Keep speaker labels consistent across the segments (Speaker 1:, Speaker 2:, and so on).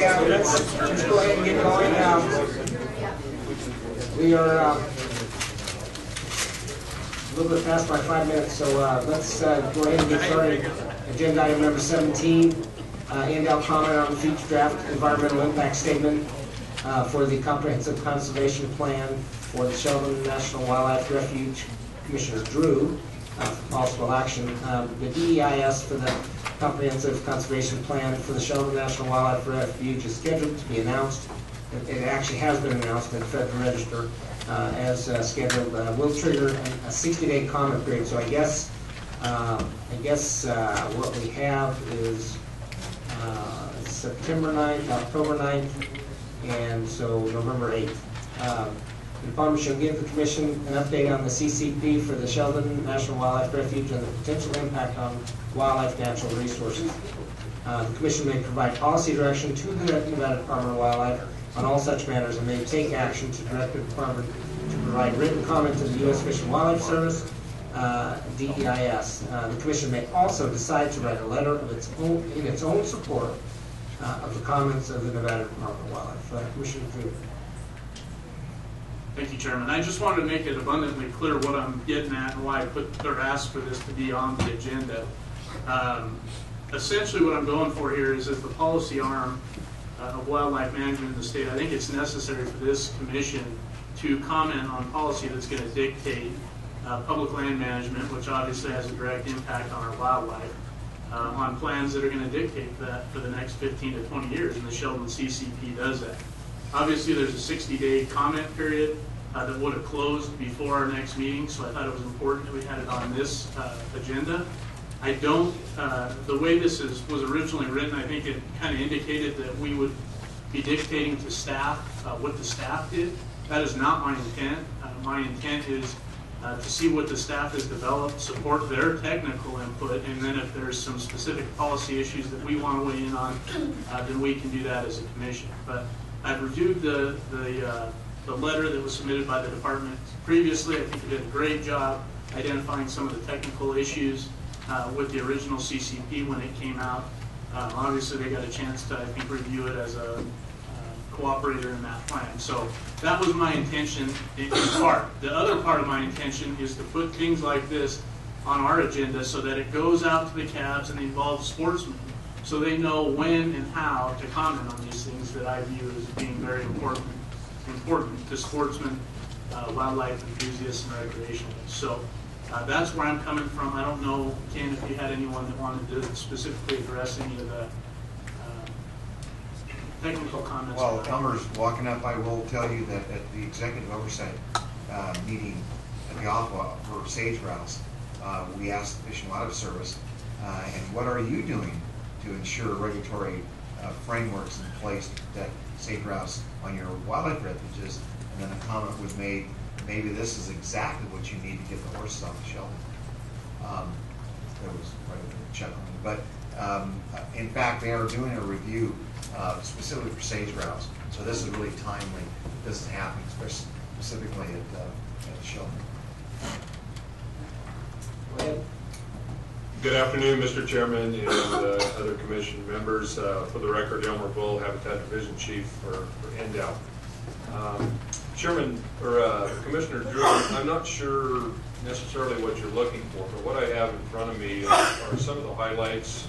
Speaker 1: Okay, let's go ahead and get going. We are a little bit past by 5 minutes, so let's go ahead and get started. Agenda item number 17, NDOW comment on the future draft environmental impact statement for the comprehensive conservation plan for the Sheldon National Wildlife Refuge. Commissioner Drew for possible action. The DEIS for the comprehensive conservation plan for the Sheldon National Wildlife Refuge is scheduled to be announced. It actually has been announced in the Federal Register as scheduled. Will trigger a 60-day comment period. So I guess what we have is September 9th, October 9th, and so November 8th. The department shall give the Commission an update on the CCP for the Sheldon National Wildlife Refuge and the potential impact on wildlife natural resources. The Commission may provide policy direction to the Nevada Department of Wildlife on all such matters and may take action to direct the Department to provide written comment to the U.S. Fish and Wildlife Service, DEIS. The Commission may also decide to write a letter of its own, in its own support of the comments of the Nevada Department of Wildlife. Commissioner Drew.
Speaker 2: Thank you, Chairman. I just wanted to make it abundantly clear what I'm getting at and why I put or asked for this to be on the agenda. Essentially, what I'm going for here is, as the policy arm of wildlife management in the state, I think it's necessary for this commission to comment on policy that's going to dictate public land management, which obviously has a direct impact on our wildlife, on plans that are going to dictate that for the next 15 to 20 years, and the Sheldon CCP does that. Obviously, there's a 60-day comment period that would have closed before our next meeting, so I thought it was important that we had it on this agenda. I don't, the way this was originally written, I think it kind of indicated that we would be dictating to staff what the staff did. That is not my intent. My intent is to see what the staff has developed, support their technical input, and then if there's some specific policy issues that we want to weigh in on, then we can do that as a commission. But I've reviewed the letter that was submitted by the department previously. I think it did a great job identifying some of the technical issues with the original CCP when it came out. Obviously, they got a chance to, I think, review it as a cooperator in that plan. So that was my intention in part. The other part of my intention is to put things like this on our agenda so that it goes out to the cabs and involves sportsmen, so they know when and how to comment on these things that I view as being very important to sportsmen, wildlife enthusiasts, and recreationalists. So that's where I'm coming from. I don't know, Ken, if you had anyone that wanted to specifically address any of the technical comments.
Speaker 3: Well, Elmer's walking up. I will tell you that at the executive oversight meeting at the Aqua for sage grouse, we asked the Fish and Wildlife Service, and what are you doing to ensure regulatory frameworks in place that sage grouse on your wildlife refuges? And then a comment was made, maybe this is exactly what you need to get the horses off the Sheldon. There was quite a bit of chuckling. But in fact, they are doing a review specifically for sage grouse. So this is really timely. This is happening, specifically at the Sheldon.
Speaker 1: Go ahead.
Speaker 4: Good afternoon, Mr. Chairman and other commission members. For the record, Elmer Bull, Habitat Division Chief for NDOW. Chairman, or Commissioner Drew, I'm not sure necessarily what you're looking for, but what I have in front of me are some of the highlights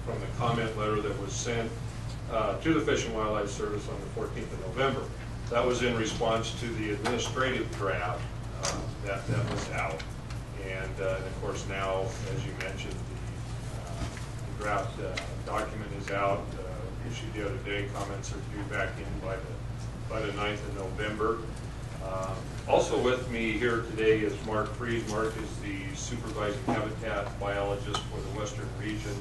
Speaker 4: from the comment letter that was sent to the Fish and Wildlife Service on the 14th of November. That was in response to the administrative draft that was out. And of course now, as you mentioned, the draft document is out, issued the other day. Comments are due back in by the 9th of November. Also with me here today is Mark Freed. Mark is the supervising habitat biologist for the Western region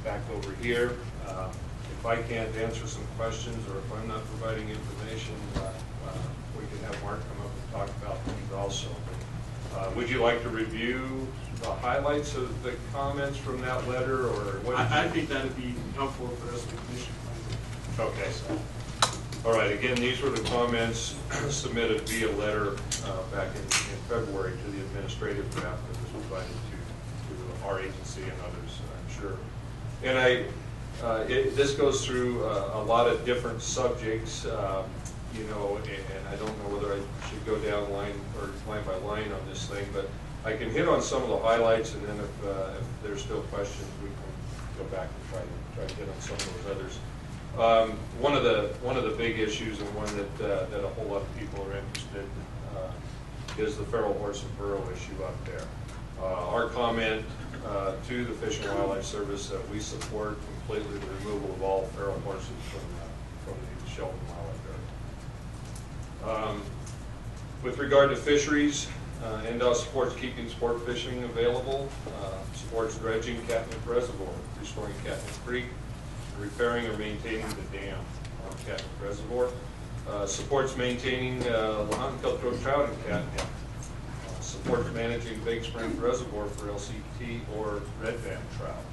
Speaker 4: back over here. If I can't answer some questions or if I'm not providing information, we can have Mark come up and talk about things also. Would you like to review the highlights of the comments from that letter, or what?
Speaker 2: I think that would be helpful for us to commission.
Speaker 4: Okay. All right. Again, these were the comments submitted via letter back in February to the administrative draft that was provided to our agency and others, I'm sure. And This goes through a lot of different subjects, you know, and I don't know whether I should go down line by line on this thing, but I can hit on some of the highlights, and then if there's still questions, we can go back and try to hit on some of those others. One of the big issues, and one that a whole lot of people are interested in, is the feral horse and burro issue up there. Our comment to the Fish and Wildlife Service that we support completely the removal of all feral horses from the Sheldon Wildlife Area. With regard to fisheries, NDOW supports keeping sport fishing available, supports dredging Catnip Reservoir, restoring Catnip Creek, repairing or maintaining the dam on Catnip Reservoir, supports maintaining Lahontan cutthroat trout in Catnip, supports managing Big Spring Reservoir for LCT or red band trout,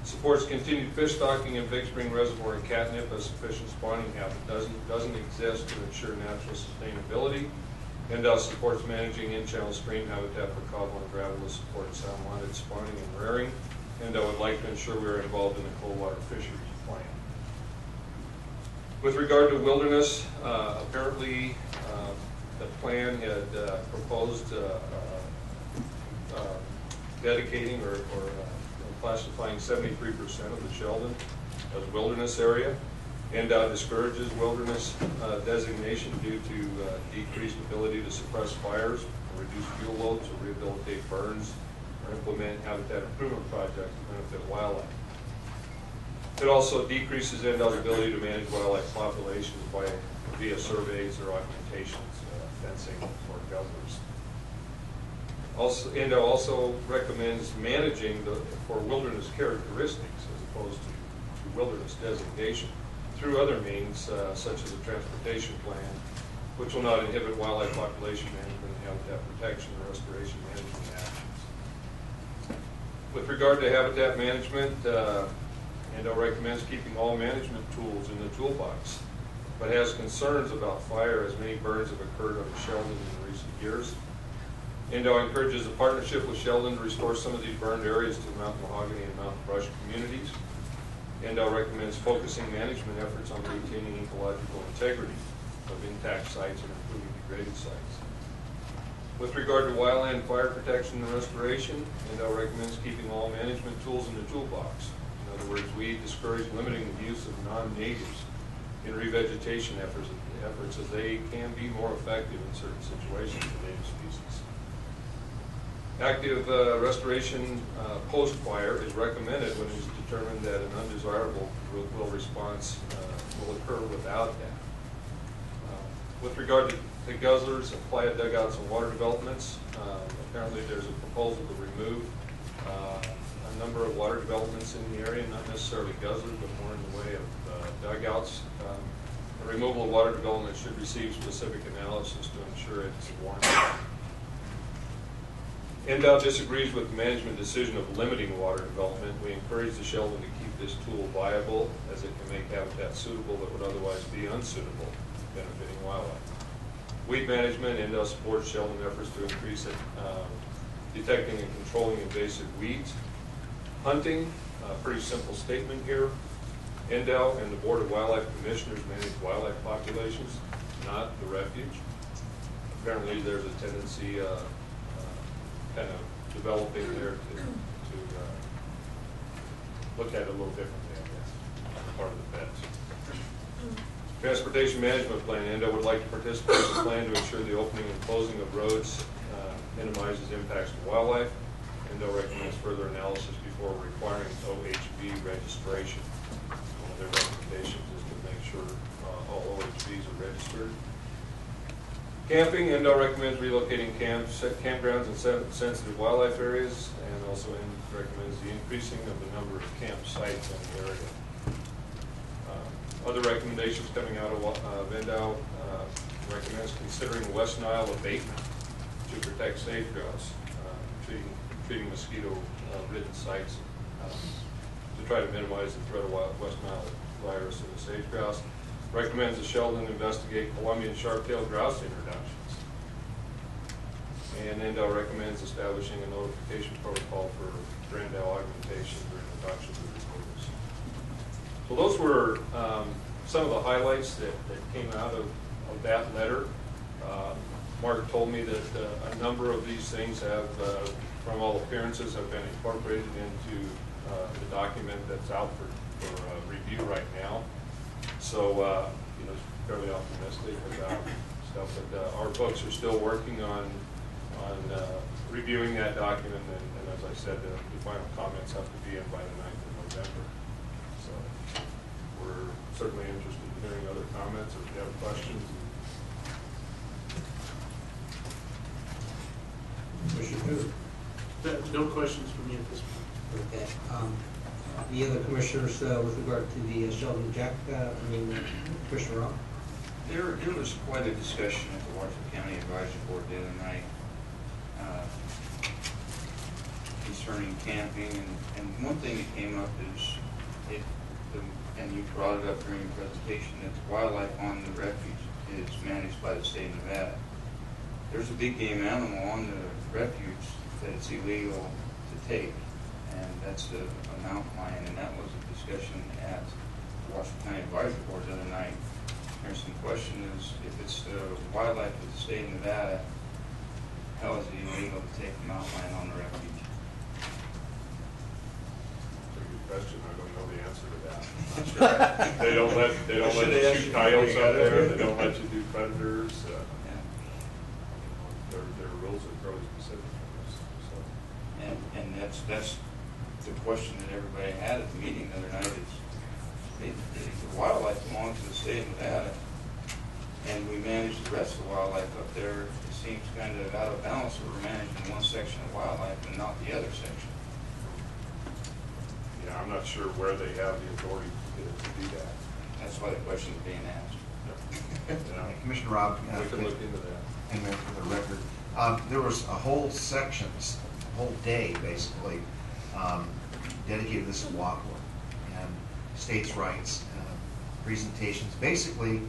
Speaker 4: supports continued fish stocking in Big Spring Reservoir and Catnip as sufficient spawning habitat doesn't exist to ensure natural sustainability. NDOW supports managing in-channel stream habitat for codlin and gravel to support salmon spawning and rearing. NDOW would like to ensure we are involved in the cold water fisheries plan. With regard to wilderness, apparently the plan had proposed dedicating or classifying 73% of the Sheldon as wilderness area. NDOW discourages wilderness designation due to decreased ability to suppress fires, or reduce fuel loads, or rehabilitate burns, or implement habitat improvement projects to benefit wildlife. It also decreases NDOW's ability to manage wildlife populations via surveys or augmentations, fencing, or governors. NDOW also recommends managing for wilderness characteristics as opposed to wilderness designation through other means, such as a transportation plan, which will not inhibit wildlife population management, habitat protection, or restoration management actions. With regard to habitat management, NDOW recommends keeping all management tools in the toolbox, but has concerns about fire as many burns have occurred on Sheldon in recent years. NDOW encourages a partnership with Sheldon to restore some of these burned areas to mountain mahogany and mountain brush communities. NDOW recommends focusing management efforts on maintaining ecological integrity of intact sites and improving degraded sites. With regard to wildland fire protection and restoration, NDOW recommends keeping all management tools in the toolbox. In other words, we discourage limiting the use of non-natives in revegetation efforts as they can be more effective in certain situations than native species. Active restoration post-fire is recommended when it is determined that an undesirable will response will occur without that. With regard to guzzlers and playa dugouts and water developments, apparently there's a proposal to remove a number of water developments in the area, not necessarily guzzlers, but more in the way of dugouts. The removal of water development should receive specific analysis to ensure it's warranted. NDOW disagrees with the management decision of limiting water development. We encourage the Sheldon to keep this tool viable, as it can make habitat suitable that would otherwise be unsuitable, benefiting wildlife. Weed management, NDOW supports Sheldon efforts to increase detecting and controlling invasive weeds. Hunting, pretty simple statement here. NDOW and the Board of Wildlife Commissioners manage wildlife populations, not the refuge. Apparently there's a tendency kind of developing there to look at it a little differently, I guess, on the part of the feds. Transportation Management Plan, NDOW would like to participate in the plan to ensure the opening and closing of roads minimizes impacts to wildlife. NDOW recommends further analysis before requiring OHV registration. One of their recommendations is to make sure all OHVs are registered. Camping, NDOW recommends relocating campgrounds in sensitive wildlife areas, and also recommends the increasing of the number of campsites in the area. Other recommendations coming out of NDOW recommends considering West Nile abatement to protect sage grouse, treating mosquito-ridden sites to try to minimize the threat of West Nile virus in the sage grouse. Recommends the Sheldon investigate Columbian sharp-tailed grouse introductions. And NDOW recommends establishing a notification protocol for Grandel augmentation or introduction to removals. Well, those were some of the highlights that came out of that letter. Mark told me that a number of these things have, from all appearances, have been incorporated into the document that's out for review right now. So, you know, fairly optimistic about stuff. But our folks are still working on reviewing that document, and as I said, the final comments have to be in by the 9th of November. So we're certainly interested in hearing other comments or if you have questions.
Speaker 2: No questions from me at this point.
Speaker 1: Okay. The other commissioners with regard to the Sheldon Commissioner Rob?
Speaker 5: There was quite a discussion at the Washington County Advisory Board the other night concerning camping, and one thing that came up is, and you brought it up during your presentation, that the wildlife on the refuge is managed by the state of Nevada. There's a big game animal on the refuge that it's illegal to take, and that's a mountain lion, and that was a discussion at the Washington County Advisory Board the other night. There's some question is, if it's the wildlife of the state of Nevada, how is it illegal to take a mountain lion on the refuge?
Speaker 4: That's a good question. I don't know the answer to that. Sure. They don't let you shoot coyotes out there. They don't let you do predators. There are rules that are fairly specific on this. So.
Speaker 5: And that's the question that everybody had at the meeting the other night. Is the wildlife belongs to the state of Nevada, and we manage the rest of the wildlife up there. It seems kind of out of balance that we're managing one section of wildlife and not the other section.
Speaker 4: Yeah, I'm not sure where they have the authority to do that.
Speaker 5: That's why the question is being asked.
Speaker 4: Yeah.
Speaker 3: Commissioner Rob,
Speaker 4: We can look into that.
Speaker 3: and then for the record, there was a whole sections, a whole day basically, dedicated to this in WAPA and states' rights, presentations. Basically,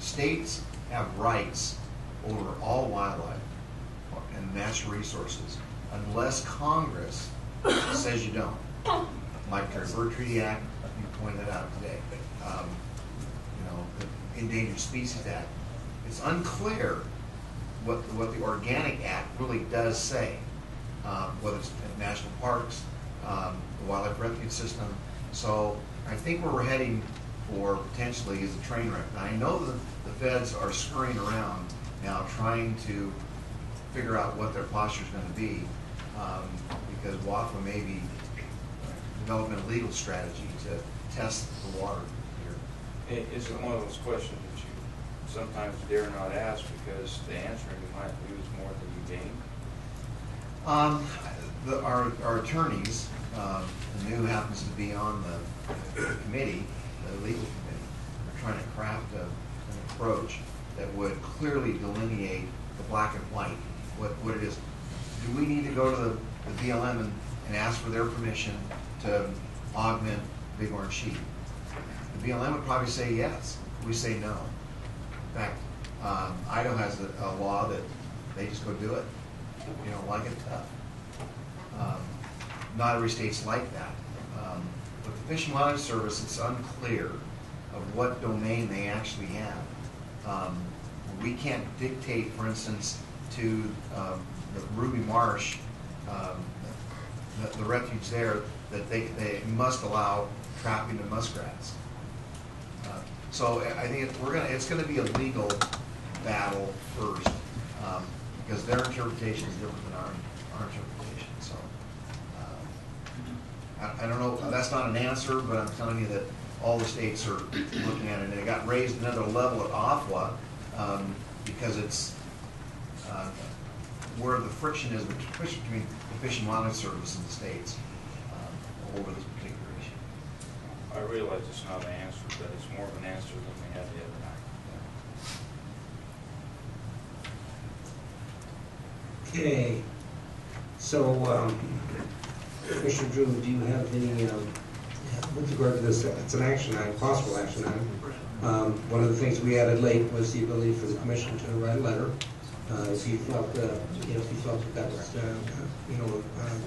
Speaker 3: states have rights over all wildlife and natural resources unless Congress says you don't. Like the Bird Treaty Act, you pointed that out today. You know, the Endangered Species Act. It's unclear what the Organic Act really does say, whether it's national parks, the wildlife refuge system. So I think where we're heading for potentially is a train wreck. Now I know that the feds are scurrying around now trying to figure out what their posture is going to be, because WAFA may be developing a legal strategy to test the water here.
Speaker 5: Is it one of those questions that you sometimes dare not ask because the answer you might lose more than you gain?
Speaker 3: Our attorneys, and who happens to be on the committee, the legal committee, are trying to craft an approach that would clearly delineate the black and white, what it is. Do we need to go to the BLM and ask for their permission to augment bighorn sheep? The BLM would probably say yes. We say no. In fact, Idaho has a law that they just go do it. You don't like it, tough. Not every state's like that. But the Fish and Wildlife Service, it's unclear of what domain they actually have. We can't dictate, for instance, to the Ruby Marsh, the refuge there, that they must allow trapping of muskrats. So I think it's going to be a legal battle first, because their interpretation is different than our interpretation. So I don't know. That's not an answer, but I'm telling you that all the states are looking at it, and it got raised another level at Ottawa because it's where the friction is between the Fish and Wildlife Service and the states over this particular issue.
Speaker 5: I realize it's not an answer, but it's more of an answer than we had the other night.
Speaker 1: Okay. So, Commissioner Drew, do you have any, with regard to this, it's an action item, possible action item. One of the things we added late was the ability for the commission to write a letter. If you felt, that that was,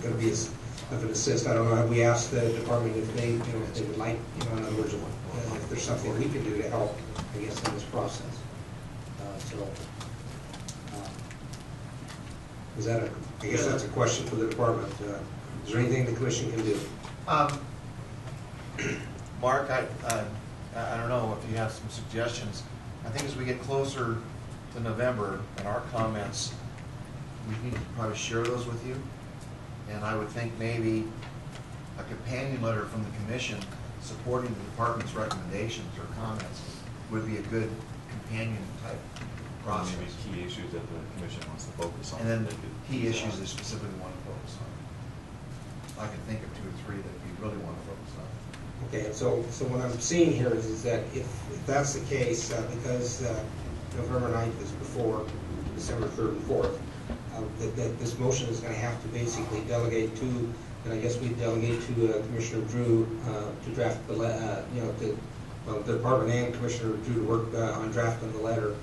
Speaker 1: going to be of an assist. I don't know, have we asked the department if they, if they would like, in other words, if there's something we can do to help, I guess, in this process. Is that I guess that's a question for the department. Is there anything the commission can do?
Speaker 6: Mark, I don't know if you have some suggestions. I think as we get closer to November and our comments, we need to probably share those with you. And I would think maybe a companion letter from the commission supporting the department's recommendations or comments would be a good companion type process.
Speaker 7: Maybe key issues that the commission wants to focus on.
Speaker 6: And then the key issues they specifically want to focus on. I can think of 2 or 3 that we really want to focus on.
Speaker 1: Okay, and so what I'm seeing here is that if that's the case, because November 9th is before December 3rd and 4th, that this motion is going to have to basically delegate to, and I guess we delegate to Commissioner Drew to draft the, the department and Commissioner Drew to work on drafting the letter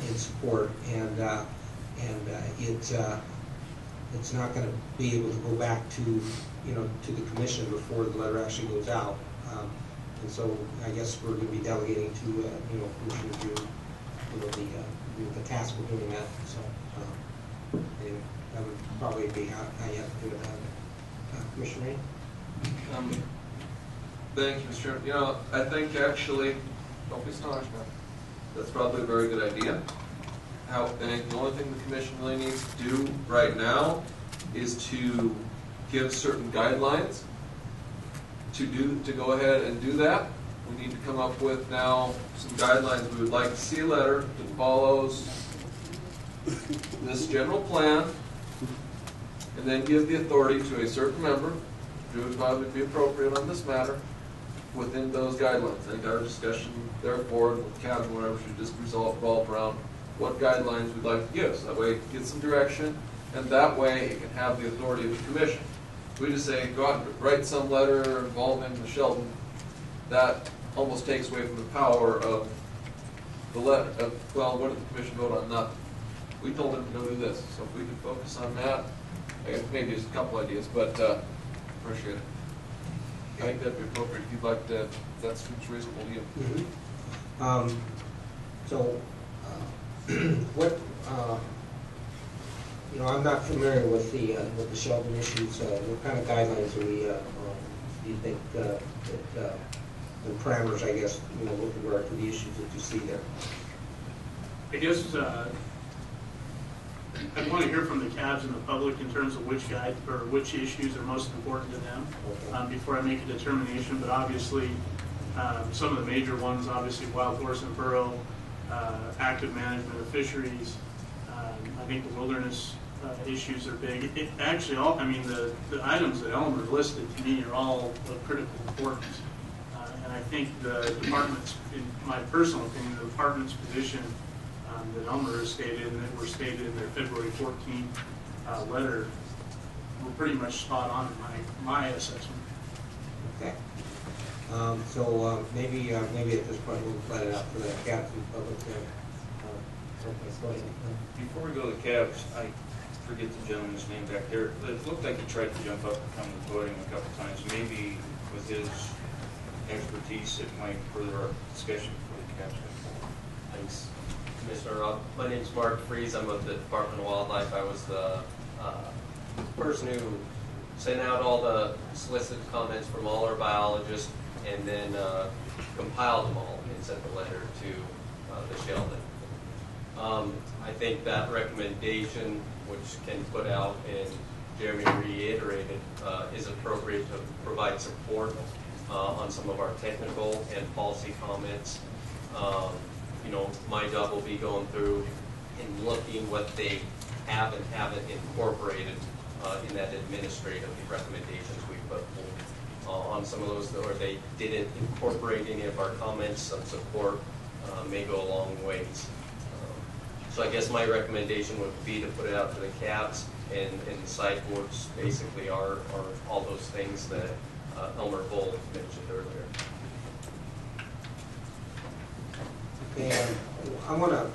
Speaker 1: in support, and it's not going to be able to go back to, to the commission before the letter actually goes out. And so I guess we're going to be delegating to, Commissioner Drew, the task of doing that. So anyway, that would probably be how you have to do it. Commissioner Ray?
Speaker 8: Thank you, Mr. Chairman. I think actually, don't be astonished, man. That's probably a very good idea. I think the only thing the commission really needs to do right now is to give certain guidelines to go ahead and do that. We need to come up with now some guidelines. We would like to see a letter that follows this general plan, and then give the authority to a certain member, Drew would probably be appropriate on this matter, within those guidelines. I think our discussion, therefore, with CABS and whatever, should just revolve around what guidelines we'd like to give. So that way it gets some direction, and that way it can have the authority of the commission. If we just say, go out and write some letter involving the Sheldon, that almost takes away from the power of the letter. Well, what did the commission vote on? Nothing. We told them to go do this. So if we could focus on that, I guess maybe just a couple ideas, but appreciate it. I think that'd be appropriate if you'd like to, if that seems reasonable to you.
Speaker 1: Mm-hmm. So, what, I'm not familiar with the Sheldon issues. What kind of guidelines do you think that the parameters, I guess, with regard to the issues that you see there?
Speaker 2: I guess I want to hear from the CABs and the public in terms of which issues are most important to them before I make a determination. But obviously, some of the major ones, obviously wild horse and burrow, active management of fisheries. I think the wilderness issues are big. Actually, the items that Elmer listed to me are all of critical importance. And I think the department's, in my personal opinion, the department's position that Elmer has stated and that were stated in their February 14th letter were pretty much spot on in my assessment.
Speaker 1: Okay. So maybe at this point we'll let it out for the CABs and public.
Speaker 5: Before we go to the CABs, I forget the gentleman's name back there. It looked like he tried to jump up and come to the podium a couple times. Maybe with his expertise, it might further our discussion for the CABs.
Speaker 9: Thanks, Commissioner Rob. My name is Mark Freeze. I'm with the Department of Wildlife. I was the person who sent out all the solicited comments from all our biologists and then compiled them all and sent the letter to the Sheldon. I think that recommendation, which Ken put out and Jeremy reiterated, is appropriate to provide support on some of our technical and policy comments. My job will be going through and looking what they have and haven't incorporated in that administrative recommendations we put forward. On some of those, or they didn't incorporate any of our comments, some support may go a long ways. So I guess my recommendation would be to put it out to the CABs and the site boards basically are all those things that Elmer Bull mentioned earlier.
Speaker 1: And I want to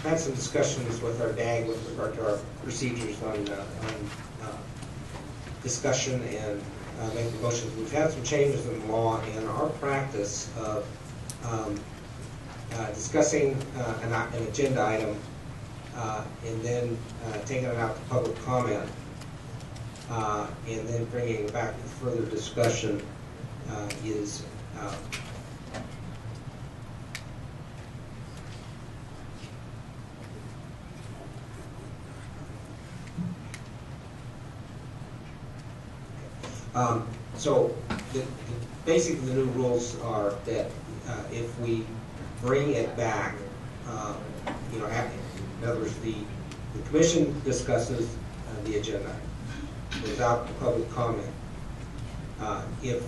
Speaker 1: have some discussions with our DAG with regard to our procedures on discussion and make the motions. We've had some changes in the law and our practice of discussing an agenda item and then taking it out to public comment and then bringing it back for further discussion is so basically the new rules are that if we bring it back, in other words, the commission discusses the agenda without public comment. If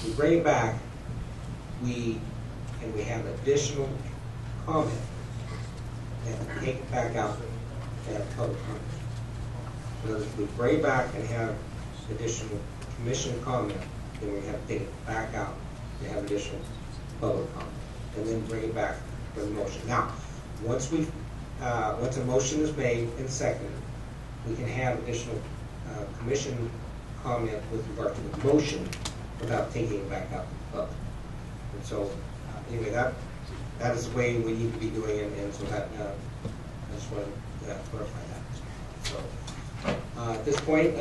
Speaker 1: we bring it back, we have additional comment, and take it back out to have public comment. In other words, we bring it back and have additional commission comment, then we have to take it back out to have additional public comment, and then bring it back for the motion. Now, once a motion is made and seconded, we can have additional commission comment with regard to the motion without taking it back out to the public. And so, anyway, that is the way we need to be doing it, and so that I just want to clarify that. So, at this point,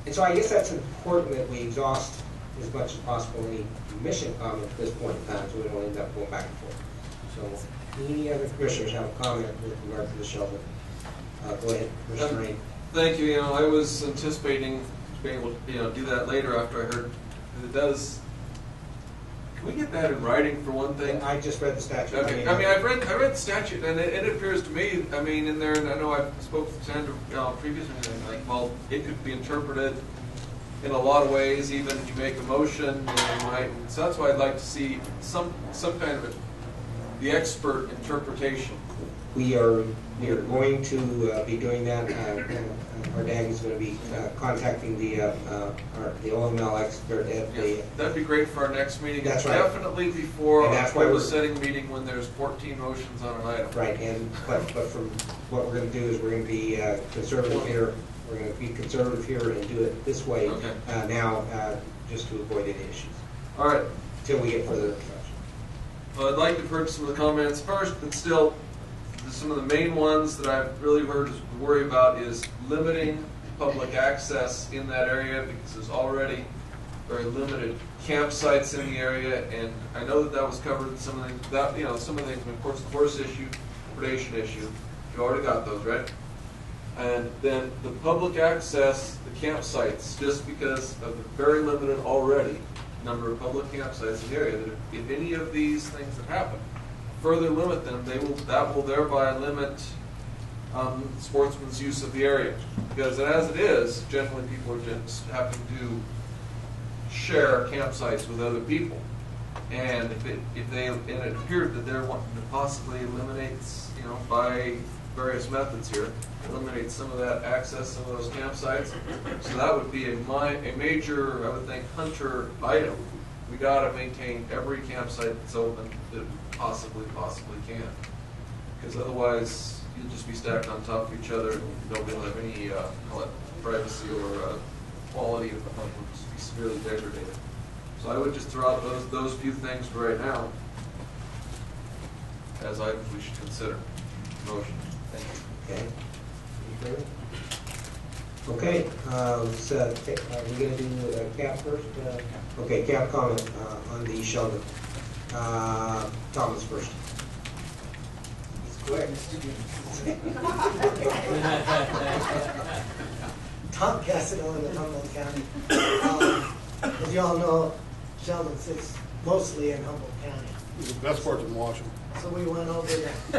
Speaker 1: and so I guess that's important that we exhaust as much as possible any commission comment at this point in time, so we don't end up going back and forth. So, any other commissioners have a comment with regard to the Sheldon? Go ahead, Commissioner Rain.
Speaker 8: Thank you. I was anticipating being able to do that later after I heard that it does. Can we get that in writing for one thing?
Speaker 1: I just read the statute.
Speaker 8: Okay. I read the statute, and it appears to me, in there, and I know I spoke to Sandra previously, well, it could be interpreted in a lot of ways. Even if you make a motion, so that's why I'd like to see some kind of the expert interpretation.
Speaker 1: We are going to be doing that. Our DAG is going to be contacting the OML expert at the.
Speaker 8: That'd be great for our next meeting.
Speaker 1: That's right.
Speaker 8: Definitely before
Speaker 1: the
Speaker 8: setting meeting when there's 14 motions on an item.
Speaker 1: Right, but from what we're going to do is we're going to be conservative here. We're going to be conservative here and do it this way now, just to avoid any issues.
Speaker 8: All right.
Speaker 1: Until we get further discussion.
Speaker 8: Well, I'd like to hear some of the comments first, but still, some of the main ones that I've really heard worry about is limiting public access in that area, because there's already very limited campsites in the area, and I know that was covered in some of the things. Some of the things, of course, the horse issue, predation issue, you already got those, right? And then the public access, the campsites, just because of the very limited already number of public campsites in the area, that if any of these things that happen further limit them, that will thereby limit sportsmen's use of the area. Because as it is, generally people are just having to share campsites with other people. And it appeared that they're wanting to possibly eliminate, by various methods here, eliminate some of that access, some of those campsites. So that would be a major, I would think, hunter item. We got to maintain every campsite that's open that possibly can, because otherwise you'll just be stacked on top of each other and don't really have any privacy or quality of the hunt would just be severely degraded. So I would just throw out those few things for right now as items we should consider. Motion. Thank you.
Speaker 1: Okay. Okay. Let's we're going to do Cap first. Okay, Cap comment on the Sheldon. Thomas first. He's quick.
Speaker 10: Tom Cassidy in Humboldt County. As you all know, Sheldon sits mostly in Humboldt County.
Speaker 11: The best part in Washington.
Speaker 10: So we went over there. I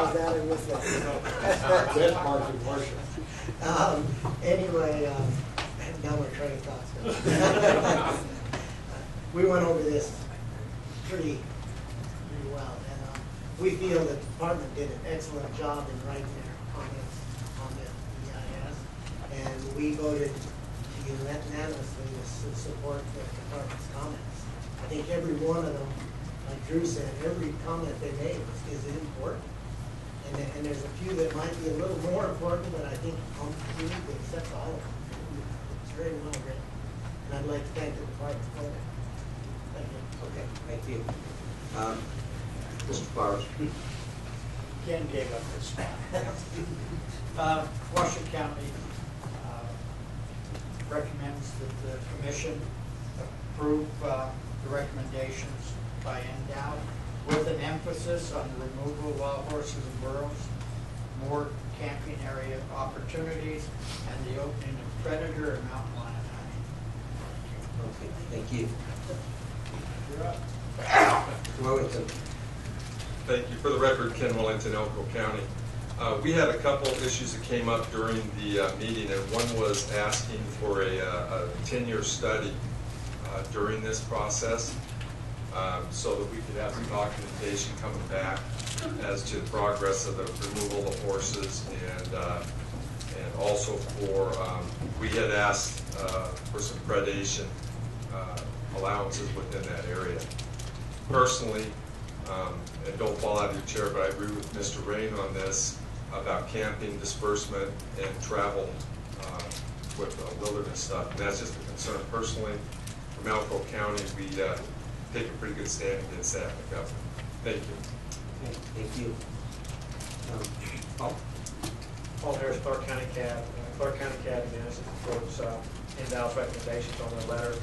Speaker 10: was at it with that.
Speaker 11: Best part in Washington.
Speaker 10: Anyway, now we're trying thoughts. We went over this pretty well, and we feel the department did an excellent job in writing their comments on the EIS, and we voted unanimously to support the department's comments. I think every one of them, like Drew said, every comment they made is important. And there's a few that might be a little more important, but I think we need to accept all of them. It's very well written. And I'd like to thank the department for that. Thank you.
Speaker 1: Okay, thank you. Mr. Flowers.
Speaker 12: Ken gave up his spot. Washington County recommends that the commission approve the recommendations by NDOW with an emphasis on the removal of wild horses and burros, more camping area opportunities, and the opening of predator and mountain lion hunting.
Speaker 1: Okay, thank you.
Speaker 12: You're up.
Speaker 1: Wellington.
Speaker 4: Thank you. For the record, Ken Wellington, Elko County. We had a couple of issues that came up during the meeting, and one was asking for a 10-year study during this process so that we could have some documentation coming back as to the progress of the removal of horses, and also for, we had asked for some predation allowances within that area. Personally, and don't fall out of your chair, but I agree with Mr. Rain on this about camping, disbursement, and travel with wilderness stuff. And that's just a concern. Personally, from Elko County, we take a pretty good stand against that in the government. Thank you.
Speaker 1: Okay, thank you. Paul?
Speaker 13: Paul Harris, Clark County CAD. Clark County CAD again supports NDOW's recommendations on their letter,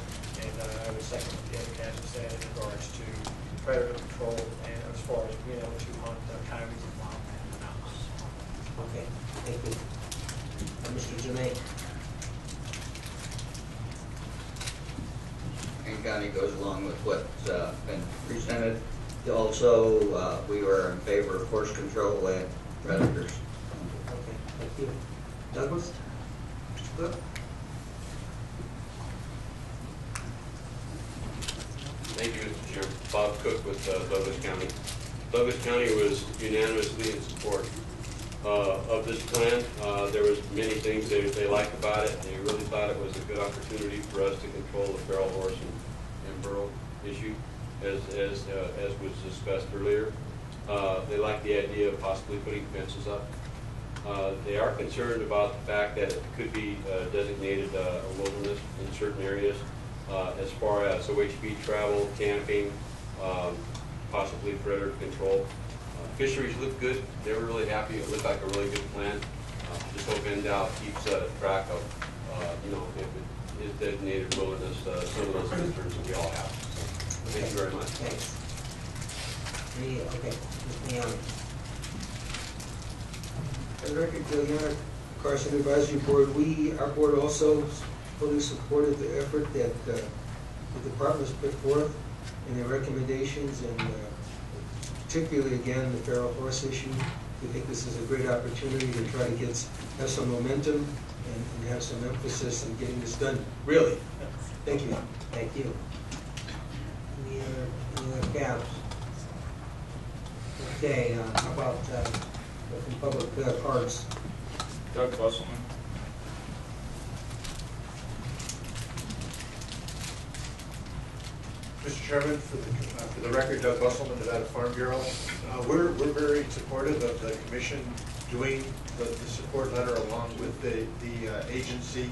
Speaker 13: and I would second what the other CADs have said in regards to predator control and as far as being able to hunt coyotes and wildman in the mountains.
Speaker 1: Okay, thank you. Mr. Jermaine?
Speaker 14: Kane County goes along with what's been presented. Also, we were in favor of horse control and predators.
Speaker 1: Okay, thank you. Douglas? Mr. Cook?
Speaker 15: Thank you, Mr. Chairman. Bob Cook with Douglas County. Douglas County was unanimously in support of this plan. There was many things they liked about it. They really thought it was a good opportunity for us to control the feral horse and burro issue, as was discussed earlier. They like the idea of possibly putting fences up. They are concerned about the fact that it could be designated a wilderness in certain areas. As far as OHV travel, camping, possibly predator control. Fisheries look good. They were really happy. It looked like a really good plan. Just hope NDOW keeps track of, if it is designated wilderness, some of those concerns that we all have. So, thank you very much.
Speaker 1: Thanks. Okay, Ms. Leon.
Speaker 16: For the record, the Leon Carson Advisory Board, our board also fully supported the effort that the department has put forth in their recommendations, and particularly, again, the feral horse issue. We think this is a great opportunity to try to have some momentum and have some emphasis in getting this done. Really. Thank you.
Speaker 1: Thank you. Any other gaps? Okay, how about from Public Parks?
Speaker 7: Doug Busselman.
Speaker 6: Mr. Chairman, for the record, Doug Busselman, Nevada Farm Bureau. We're very supportive of the commission doing the support letter along with the agency.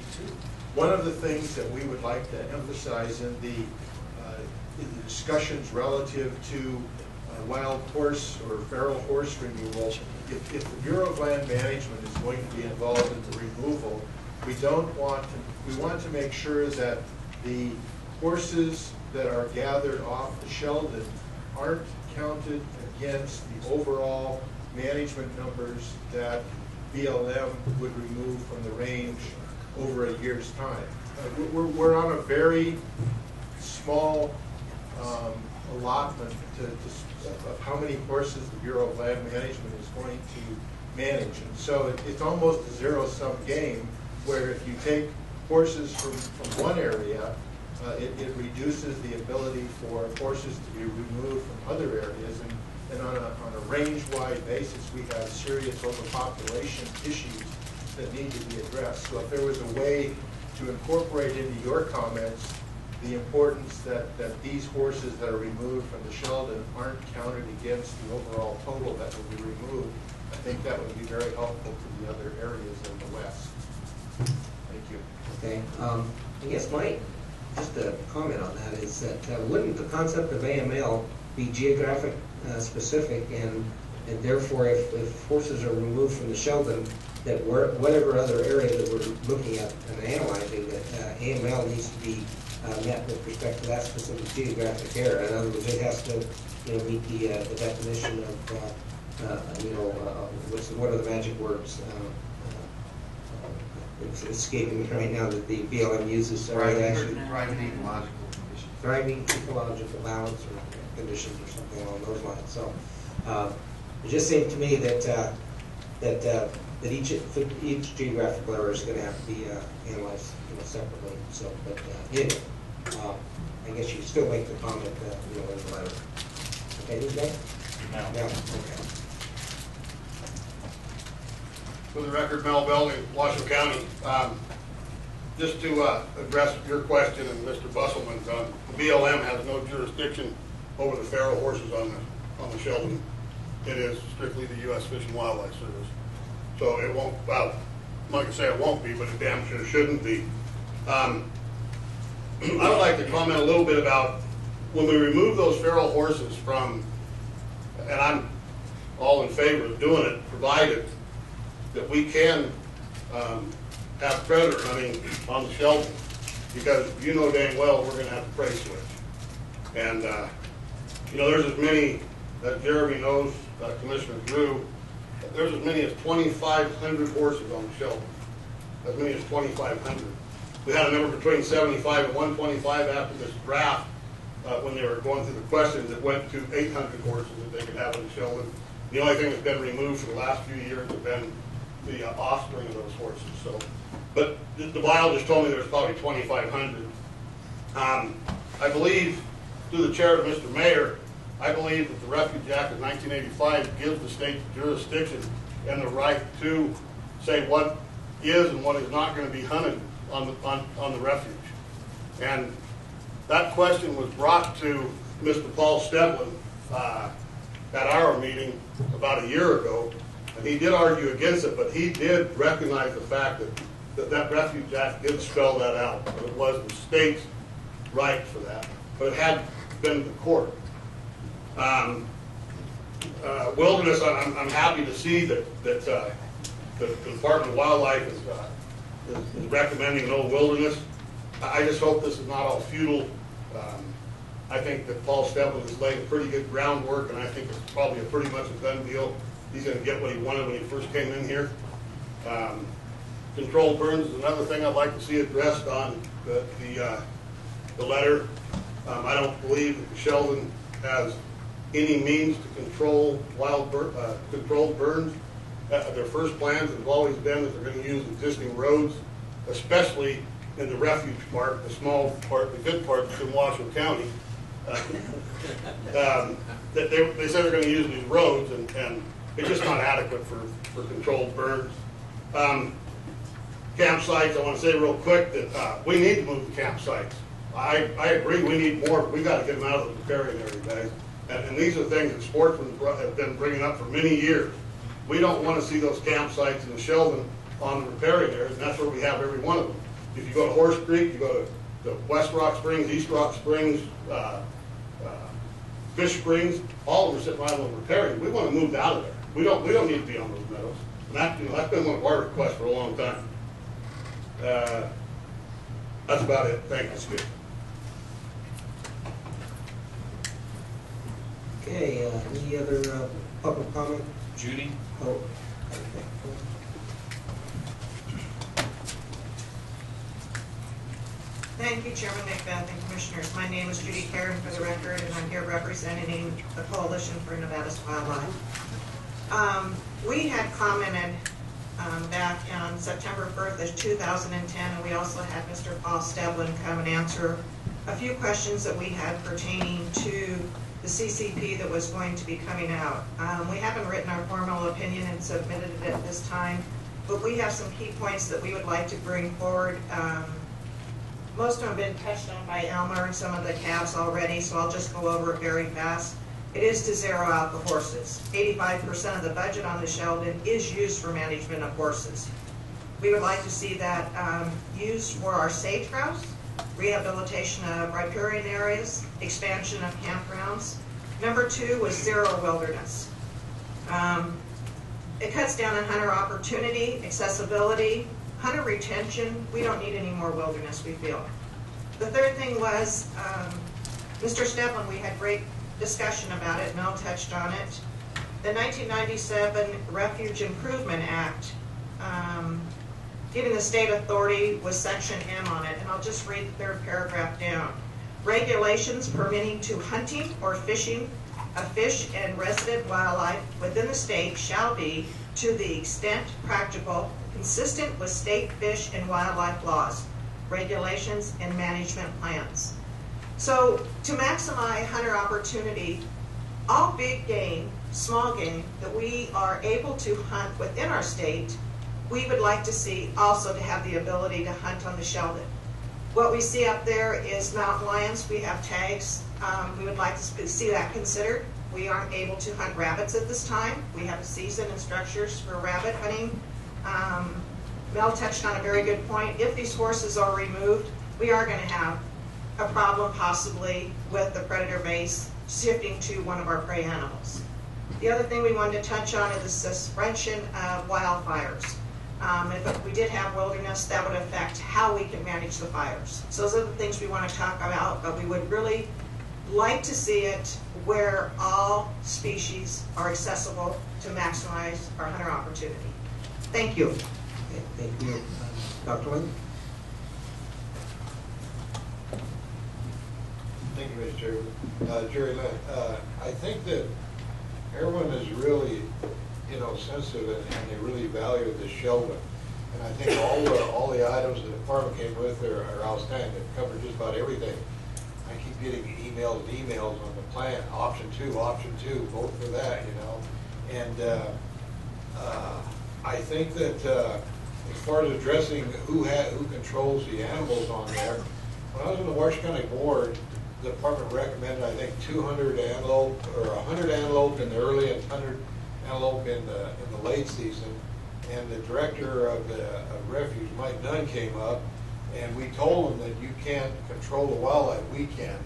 Speaker 6: One of the things that we would like to emphasize in the discussions relative to wild horse or feral horse removal, if the Bureau of Land Management is going to be involved in the removal, we want to make sure that the horses that are gathered off the Sheldon aren't counted against the overall management numbers that BLM would remove from the range over a year's time. We're on a very small allotment of how many horses the Bureau of Land Management is going to manage. And so it's almost a zero-sum game where if you take horses from one area, it reduces the ability for horses to be removed from other areas, and on a range-wide basis, we have serious overpopulation issues that need to be addressed. So if there was a way to incorporate into your comments the importance that these horses that are removed from the Sheldon aren't counted against the overall total that will be removed,
Speaker 11: I think that would be very helpful to the other areas in the west. Thank you.
Speaker 1: Okay, I guess just a comment on that is that wouldn't the concept of AML be geographic specific, and therefore if horses are removed from the Sheldon, that whatever other area that we're looking at and analyzing, that AML needs to be met with respect to that specific geographic area. In other words, it has to meet the definition of what are the magic words? It's escaping me right now that the BLM uses.
Speaker 6: Thriving ecological conditions.
Speaker 1: Thriving ecological balance or conditions or something along those lines. So it just seemed to me that each geographical area is going to have to be analyzed separately. So, but anyway, I guess you still make the comment in the letter. Okay, who's next?
Speaker 11: No.
Speaker 1: Okay.
Speaker 11: For the record, Mel Bell in Washoe County. Just to address your question and Mr. Busselman's, the BLM has no jurisdiction over the feral horses on the Sheldon. It is strictly the U.S. Fish and Wildlife Service. So it won't, well, I'm not going to say it won't be, but it damn sure shouldn't be. I would like to comment a little bit about when we remove those feral horses from, and I'm all in favor of doing it, provided that we can have predator hunting on the Sheldon, because you know dang well we're going to have to prey switch. And, there's as many, that Jeremy knows, Commissioner Drew, there's as many as 2,500 horses on the Sheldon, as many as 2,500. We had a number between 75 and 125 after this draft, when they were going through the questions, it went to 800 horses that they could have on the Sheldon. The only thing that's been removed for the last few years have been the offspring of those horses. So, but the biologist told me there was probably 2,500. I believe, through the chair of Mr. Mayor, I believe that the Refuge Act of 1985 gives the state the jurisdiction and the right to say what is and what is not going to be hunted on the refuge. And that question was brought to Mr. Paul Steblin at our meeting about a year ago, and he did argue against it, but he did recognize the fact that Refuge Act did spell that out, but it was the state's right for that, but it had been the court. Wilderness, I'm happy to see that the Department of Wildlife is recommending no wilderness. I just hope this is not all futile. I think that Paul Steblin is laying pretty good groundwork, and I think it's probably a pretty much a done deal. He's going to get what he wanted when he first came in here. Controlled burns is another thing I'd like to see addressed on the letter. I don't believe that the Sheldon has any means to control controlled burns. Their first plans have always been that they're going to use existing roads, especially in the refuge part, the small part, the good part that's in Washoe County. They say they're going to use these roads, and it's just not adequate for controlled burns. Campsites, I want to say real quick that we need to move the campsites. I agree we need more, but we got to get them out of the riparian area, guys. And these are things that sportsmen have been bringing up for many years. We don't want to see those campsites in the Sheldon on the riparian areas, and that's where we have every one of them. If you go to Horse Creek, you go to West Rock Springs, East Rock Springs, Fish Springs, all of them are sitting right on the riparian. We want to move out of there. We don't need to be on those meadows. And that's been one of our requests for a long time. That's about it. Thank you.
Speaker 1: Okay, any other public comment?
Speaker 7: Judy?
Speaker 1: Oh, okay.
Speaker 17: Thank you, Chairman Macbeth and Commissioners. My name is Judy Karen for the record, and I'm here representing the Coalition for Nevada's Wildlife. We had commented back on September 1st, 2010, and we also had Mr. Paul Steblin come and answer a few questions that we had pertaining to the CCP that was going to be coming out. We haven't written our formal opinion and submitted it at this time, but we have some key points that we would like to bring forward. Most of them have been touched on by Elmer and some of the calves already, so I'll just go over it very fast. it is to zero out the horses. 85% of the budget on the Sheldon is used for management of horses. We would like to see that used for our sage grouse, rehabilitation of riparian areas, expansion of campgrounds. Number 2 was zero wilderness. It cuts down on hunter opportunity, accessibility, hunter retention. We don't need any more wilderness, we feel. The third thing was, Mr. Steplin, we had great discussion about it, Mel touched on it. The 1997 Refuge Improvement Act, giving the state authority with Section M on it, and I'll just read the third paragraph down. Regulations permitting to hunting or fishing of fish and resident wildlife within the state shall be, to the extent practicable, consistent with state fish and wildlife laws, regulations, and management plans. So to maximize hunter opportunity, all big game, small game that we are able to hunt within our state, we would like to see also to have the ability to hunt on the Sheldon. What we see up there is mountain lions. We have tags. We would like to see that considered. We aren't able to hunt rabbits at this time. We have a season and structures for rabbit hunting. Mel touched on a very good point. If these horses are removed, we are going to have a problem possibly with the predator base shifting to one of our prey animals. The other thing we wanted to touch on is the suspension of wildfires. If we did have wilderness, that would affect how we can manage the fires. So those are the things we want to talk about, but we would really like to see it where all species are accessible to maximize our hunter opportunity. Thank you.
Speaker 1: Okay, thank you. Dr. Lynn?
Speaker 18: Thank you, Mr. Chairman. Jerry Lynn, I think that everyone is really, sensitive and they really value the Sheldon. And I think all the items the department came with are outstanding. They cover just about everything. I keep getting emails on the plan, option two, vote for that, And I think that as far as addressing who controls the animals on there, when I was on the Washoe County Board, the department recommended, I think, 200 antelope, or 100 antelope in the early and 100 antelope in the late season. And the director of the refuge, Mike Nunn, came up, and we told him that you can't control the wildlife, we can.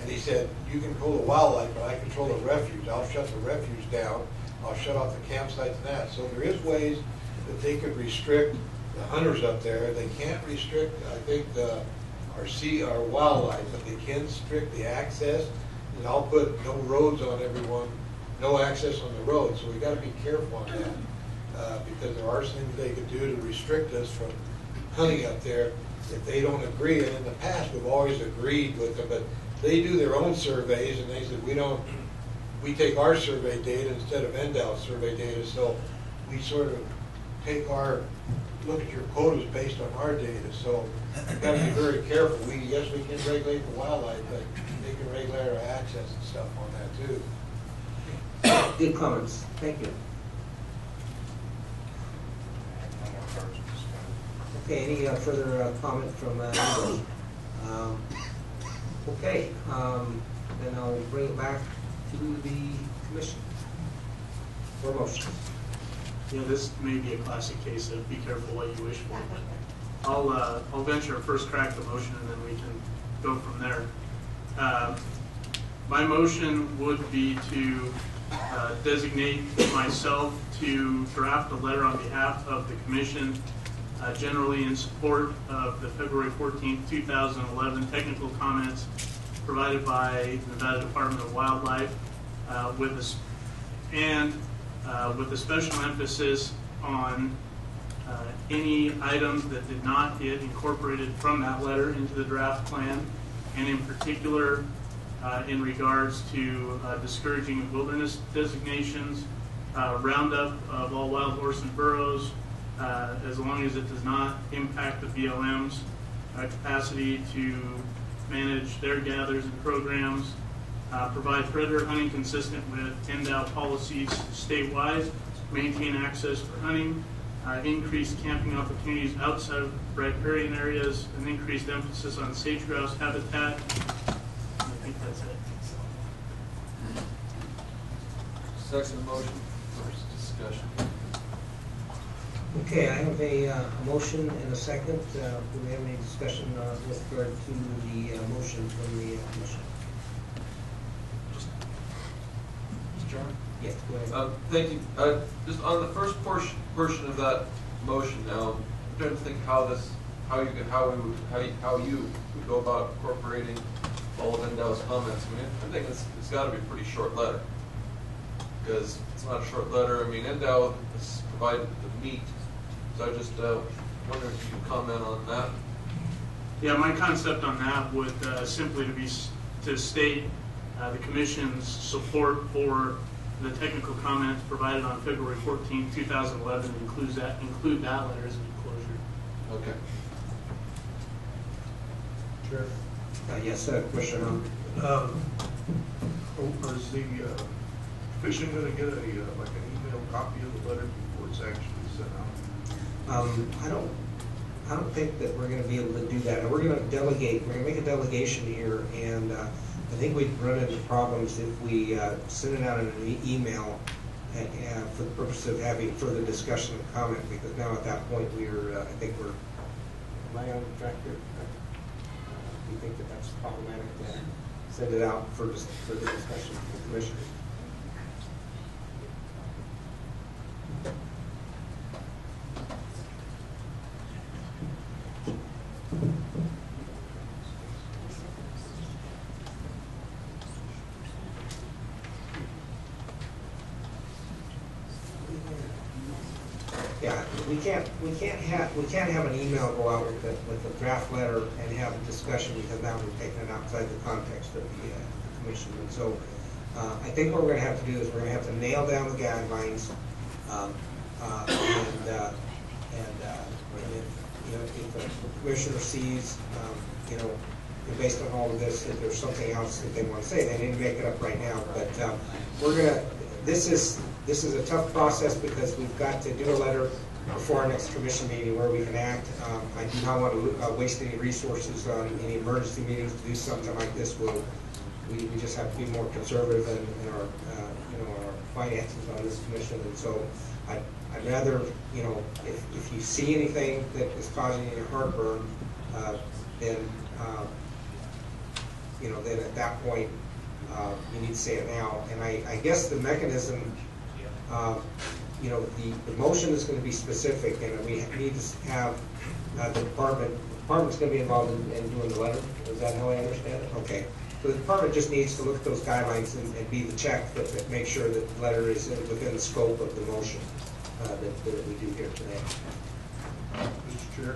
Speaker 18: And he said, you can control the wildlife, but I control the refuge. I'll shut the refuge down. I'll shut off the campsites and that. So there is ways that they could restrict the hunters up there. They can't restrict, I think, our wildlife, but they can restrict the access. And I'll put no roads on everyone, no access on the road. So we got to be careful on that because there are things they could do to restrict us from hunting up there if they don't agree. And in the past, we've always agreed with them, but they do their own surveys, and they said we take our survey data instead of NDOW survey data. So we sort of look at your quotas based on our data. So we've got to be very careful. Yes, we can regulate the wildlife, but they can regulate our access and stuff on that too.
Speaker 1: Good comments. Thank you. Okay, any further comment from anybody? Okay, then I'll bring it back to the commission for motion.
Speaker 2: This may be a classic case of be careful what you wish for, but I'll venture a first crack at the motion and then we can go from there. My motion would be to designate myself to draft a letter on behalf of the commission, generally in support of the February 14th, 2011 technical comments provided by the Nevada Department of Wildlife, with a special emphasis on any items that did not get incorporated from that letter into the draft plan, and in particular in regards to discouraging of wilderness designations, roundup of all wild horse and burros, as long as it does not impact the BLM's capacity to manage their gathers and programs, provide predator hunting consistent with NDOW policies statewide, maintain access for hunting, increase camping opportunities outside of riparian areas, and increased emphasis on sage grouse habitat. I think that's it.
Speaker 8: Second motion, first discussion.
Speaker 1: Okay, I have a motion and a second. Do we have any discussion with regard to the motion from the commission?
Speaker 8: Mr. Chairman?
Speaker 1: Yes, go ahead.
Speaker 8: Thank you. Just on the first portion of that motion now, I'm trying to think how you would go about incorporating all of NDOW's comments. I mean, I think it's got to be a pretty short letter, because it's not a short letter. I mean, NDOW has provided the meat, so I just wonder if you could comment on that.
Speaker 2: Yeah, my concept on that would simply to state the Commission's support for the technical comments provided on February 14, 2011, include that letter as an enclosure.
Speaker 8: Okay.
Speaker 13: Chair.
Speaker 1: Yes, Commissioner Hunt.
Speaker 19: Is the commission going to get like an email copy of the letter before it's actually sent out?
Speaker 1: I don't think that we're going to be able to do that. We're going to delegate. We're going to make a delegation here, and I think we'd run into problems if we send it out in an email for the purpose of having further discussion and comment. Because now at that point I think we're. Am I on track here? Do you think that that's problematic to send it out for further discussion with the commissioners? Yeah, we can't have an email go out with a draft letter and have a discussion, because now we've taken it outside the context of the commission. And so I think what we're going to have to do is we're going to have to nail down the guidelines, if the commissioner sees, based on all of this, that there's something else that they want to say, they need to make it up right now. But this is a tough process, because we've got to do a letter before our next commission meeting where we can act. I do not want to waste any resources on any emergency meetings to do something like this. We just have to be more conservative in our our finances on this commission. And so I'd rather, if you see anything that is causing you heartburn, then at that point you need to say it now. And I guess the mechanism, the motion is going to be specific, and we need to have the department's going to be involved in doing the letter. Is that how I understand it? Okay. So the department just needs to look at those guidelines and be the check that make sure that the letter is within the scope of the motion that we do here today.
Speaker 19: Mr. Chair?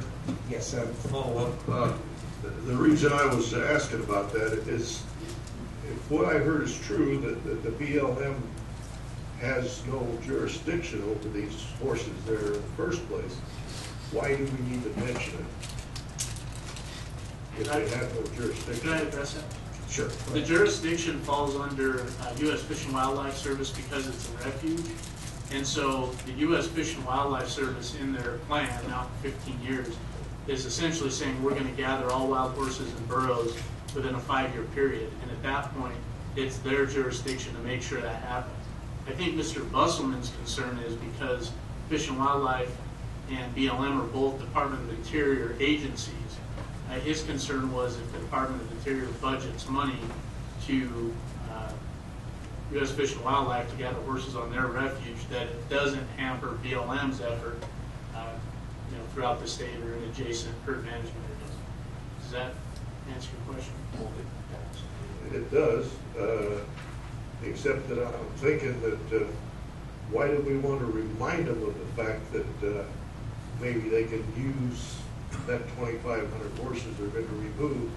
Speaker 1: Yes, sir.
Speaker 19: Follow up. The reason I was asking about that is, if what I heard is true, that the BLM has no jurisdiction over these horses there in the first place, why do we need to mention it if they have no jurisdiction?
Speaker 2: Can I address that?
Speaker 1: Sure.
Speaker 2: The jurisdiction falls under U.S. Fish and Wildlife Service because it's a refuge. And so the U.S. Fish and Wildlife Service, in their plan, now for 15 years, is essentially saying we're going to gather all wild horses and burros within a 5-year period. And at that point, it's their jurisdiction to make sure that happens. I think Mr. Busselman's concern is because Fish and Wildlife and BLM are both Department of Interior agencies. His concern was if the Department of Interior budgets money to U.S. Fish and Wildlife to gather horses on their refuge, that it doesn't hamper BLM's effort, throughout the state or in adjacent herd management areas. Does that answer your question?
Speaker 19: It does, except that I'm thinking that why do we want to remind them of the fact that maybe they can use that 2,500 horses they're going to remove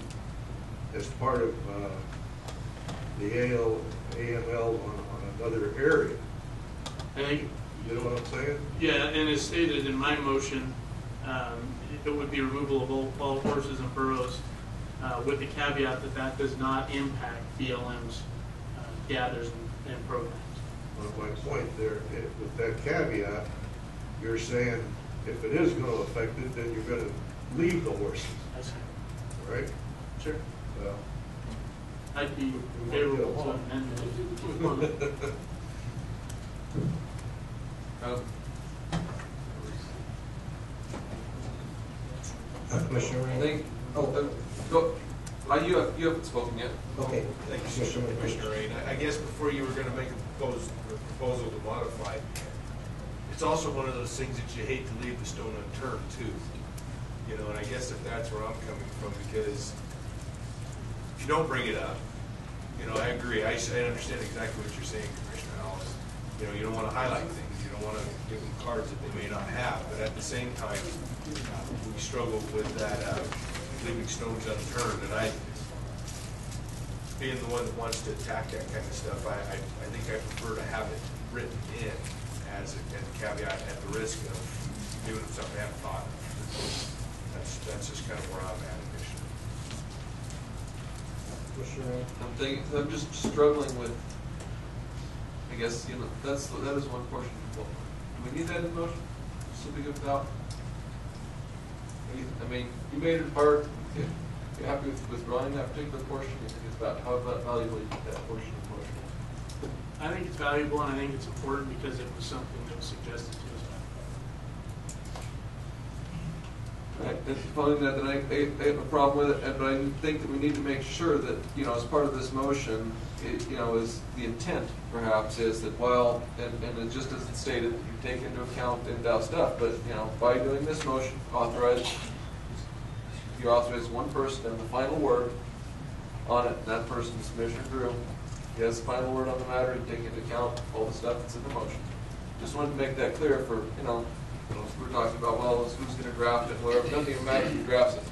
Speaker 19: as part of the AML on another area.
Speaker 2: I think,
Speaker 19: you know what I'm saying?
Speaker 2: Yeah, and as stated in my motion, it would be removal of all horses and burros, with the caveat that that does not impact BLM's gathers and programs.
Speaker 19: Well, my point there, with that caveat, you're saying if it is going to affect it, then you're going to leave the horses.
Speaker 2: I see.
Speaker 19: Right?
Speaker 2: Sure.
Speaker 19: Well,
Speaker 2: I'd be favorable to an amendment if you want.
Speaker 1: Commissioner Ray?
Speaker 8: Think,
Speaker 1: Oh.
Speaker 8: go, you haven't spoken yet.
Speaker 1: Okay.
Speaker 20: Thank you, Commissioner Rain. I guess before you were going to make a proposal to modify, it's also one of those things that you hate to leave the stone unturned too. You know, and I guess if that's where I'm coming from, because if you don't bring it up, you know, I agree. I understand exactly what you're saying, Commissioner Ellis. You know, you don't want to highlight things. You don't want to give them cards that they may not have. But at the same time, we struggle with that leaving stones unturned. And I, being the one that wants to attack that kind of stuff, I think I prefer to have it written in as a caveat at the risk of doing something I haven't thought of. That's just kind of where I'm at, Commissioner.
Speaker 8: I'm just struggling with, I guess, you know, that is one portion. Do we need that in motion? Simply without, I mean, you made it part, you're happy with withdrawing that particular portion? You think it's about how valuable you think that portion of the motion?
Speaker 2: I think it's valuable, and I think it's important because it was something that was suggested to us.
Speaker 8: Right, that's following that, then I have a problem with it, but I think that we need to make sure that, you know, as part of this motion, you know, is the intent, perhaps, is that while, and just as it stated, you take into account NDOW stuff, but, you know, by doing this motion, you authorize one person to have the final word on it, and that person is Commissioner Drew. He has the final word on the matter, and take into account all the stuff that's in the motion. Just wanted to make that clear for, you know, we're talking about, well, who's going to draft it, whatever. It doesn't even matter who drafts it.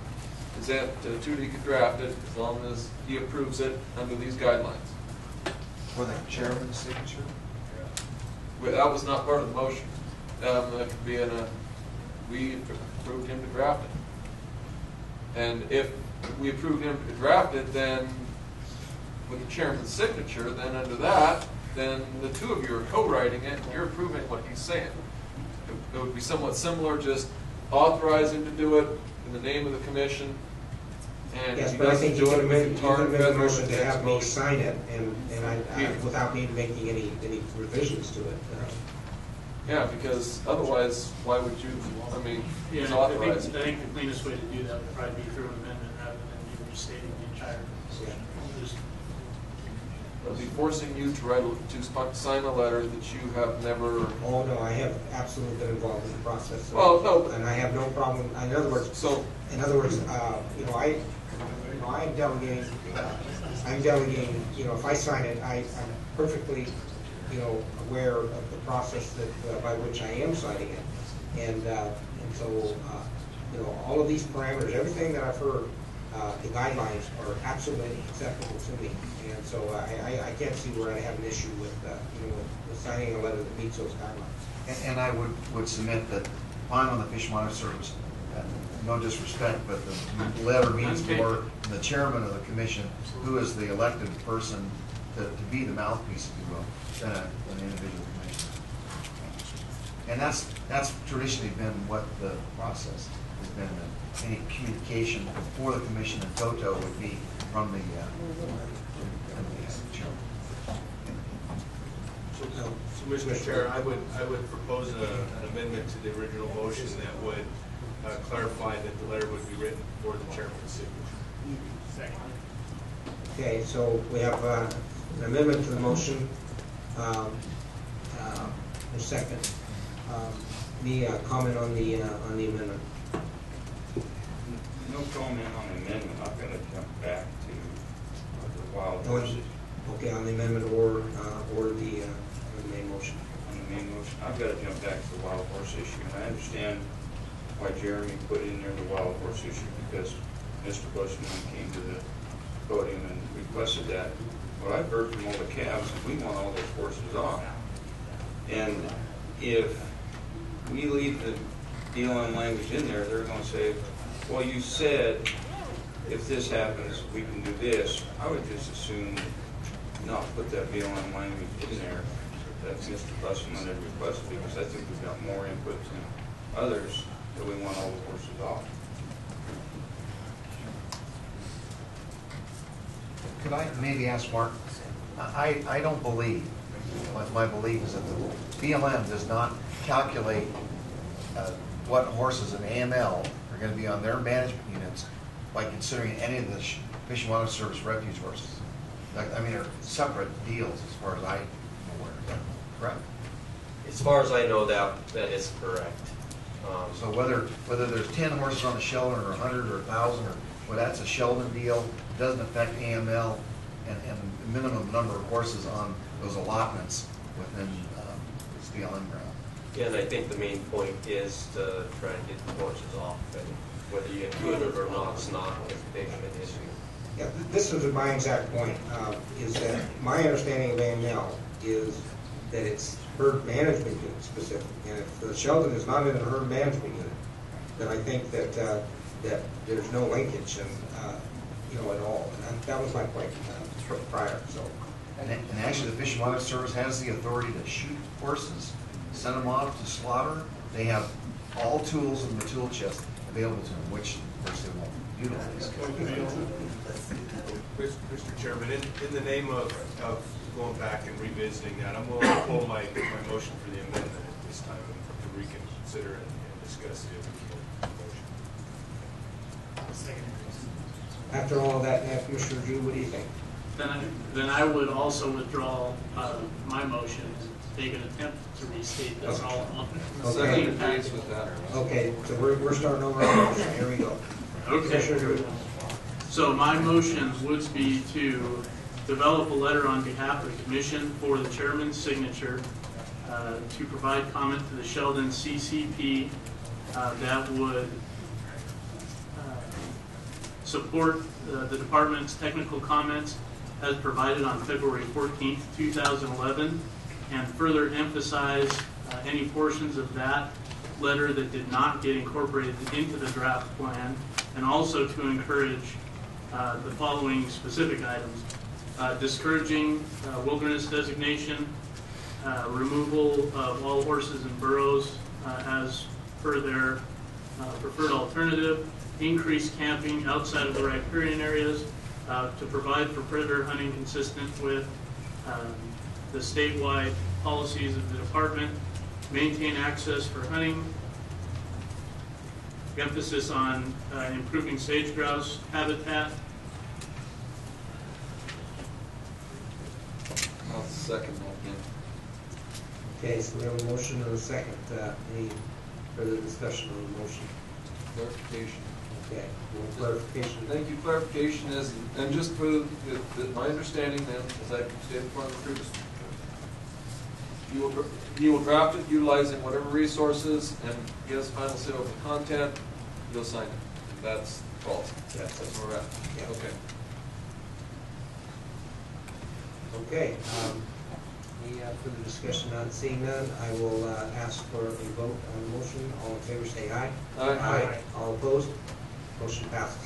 Speaker 8: Is that Tootie could draft it as long as he approves it under these guidelines.
Speaker 6: For the chairman's signature?
Speaker 8: Well, that was not part of the motion. That could be we approved him to draft it. And if we approved him to draft it, then with the chairman's signature, then under that, then the two of you are co-writing it, and you're approving what he's saying. It would be somewhat similar, just authorize him to do it in the name of the commission. And
Speaker 1: Yes,
Speaker 8: he
Speaker 1: but I think you
Speaker 8: doesn't
Speaker 1: can
Speaker 8: do it
Speaker 1: make
Speaker 8: with the
Speaker 1: a motion to have me
Speaker 8: motion.
Speaker 1: sign it, and I without me making any revisions to it.
Speaker 8: Yeah, because otherwise, why would you, I mean, it's
Speaker 2: Yeah,
Speaker 8: authorized.
Speaker 2: I think the cleanest way to do that would probably be through an amendment rather than you just stating the entire position.
Speaker 8: I'll be forcing you to sign a letter that you have never.
Speaker 1: Oh, no, I have absolutely been involved in the process. So,
Speaker 8: Well, no.
Speaker 1: And I have no problem, in other words, you know, I'm delegating, you know, if I sign it, I'm perfectly, you know, aware of the process that, by which I am signing it. And so, you know, all of these parameters, everything that I've heard, the guidelines are absolutely acceptable to me. And so I can't see where I have an issue with, you know, with signing a letter that meets those guidelines.
Speaker 6: And I would submit that upon on the Fish and Wildlife Service, no disrespect, but the letter means more than the chairman of the commission, who is the elected person to be the mouthpiece, if you will, than an individual commissioner. And that's traditionally been what the process has been. Any communication for the commission and TOTO would be from the chairman.
Speaker 20: So, Mr. Chair, I would propose an amendment to the original motion that would clarify that the letter would be written for the chairman's signature.
Speaker 1: Okay, so we have an amendment to the motion. A second. Any comment on the amendment?
Speaker 5: No comment on the amendment. I've got to jump back to the wild horses.
Speaker 1: Okay, on the amendment or the main motion.
Speaker 5: On the main motion, I've got to jump back to the wild horse issue. And I understand why Jeremy put in there the wild horse issue, because Mr. Bushman came to the podium and requested that. What I've heard from all the calves is we want all those horses off. And if we leave the BLM language in there, they're going to say, well, you said if this happens, we can do this. I would just assume not put that BLM language in there that Mr. Bussman had requested, because I think we've got more input than others that we want all the horses off.
Speaker 6: Could I maybe ask Mark? I don't believe, my belief is that the BLM does not calculate what horses in AML are going to be on their management units by considering any of the Fish and Wildlife Service refuge horses. I mean, they're separate deals as far as I'm aware. Is that correct?
Speaker 9: As far as I know, that is correct.
Speaker 6: So whether there's 10 horses on the Sheldon or 100 or 1,000 or well, that's a Sheldon deal. It doesn't affect AML and the minimum number of horses on those allotments within the BLM ground.
Speaker 9: Yeah, and I think the main point is to try and get the horses off, and whether you include it or not, it's not as big of an issue.
Speaker 1: Yeah, this is my exact point, is that my understanding of AML is that it's herd management unit specific. And if the Sheldon is not in a herd management unit, then I think that that there's no linkage and at all. And that was my point prior. So.
Speaker 6: And actually, the Fish and Wildlife Service has the authority to shoot horses, send them off to slaughter. They have all tools in the tool chest available to them, which of course they won't utilize.
Speaker 20: Mr. Chairman, in the name of going back and revisiting that, I'm willing to pull my motion for the amendment at this time to reconsider and discuss the motion.
Speaker 1: After all of that, Commissioner Drew, what do you think?
Speaker 2: Then I would also withdraw my motion and make an attempt to restate this all on.
Speaker 1: Okay.
Speaker 8: With that.
Speaker 1: Okay, so we're starting over on the motion. Here we go.
Speaker 2: Okay.
Speaker 1: Commissioner Drew.
Speaker 2: So my motion would be to develop a letter on behalf of the commission for the chairman's signature to provide comment to the Sheldon CCP that would support the department's technical comments as provided on February 14th, 2011, and further emphasize any portions of that letter that did not get incorporated into the draft plan, and also to encourage the following specific items: discouraging wilderness designation, removal of all horses and burros as per their preferred alternative, increased camping outside of the riparian areas to provide for predator hunting consistent with the statewide policies of the department, maintain access for hunting, emphasis on improving sage grouse habitat.
Speaker 8: I'll second that again.
Speaker 1: Okay, so we have a motion and a second. Any further discussion on the motion?
Speaker 8: Clarification.
Speaker 1: Okay, more clarification.
Speaker 8: Thank you. Clarification is, and just for my understanding then, as I stated before the previous, you will draft it utilizing whatever resources and get us final say over the content. You'll sign it. That's false.
Speaker 1: Yes,
Speaker 8: that's where we're at.
Speaker 1: Yeah.
Speaker 8: Okay.
Speaker 1: Okay. Any further discussion? Not seeing none, I will ask for a vote on the motion. All in favor say aye.
Speaker 8: Aye.
Speaker 1: All opposed? Motion passes.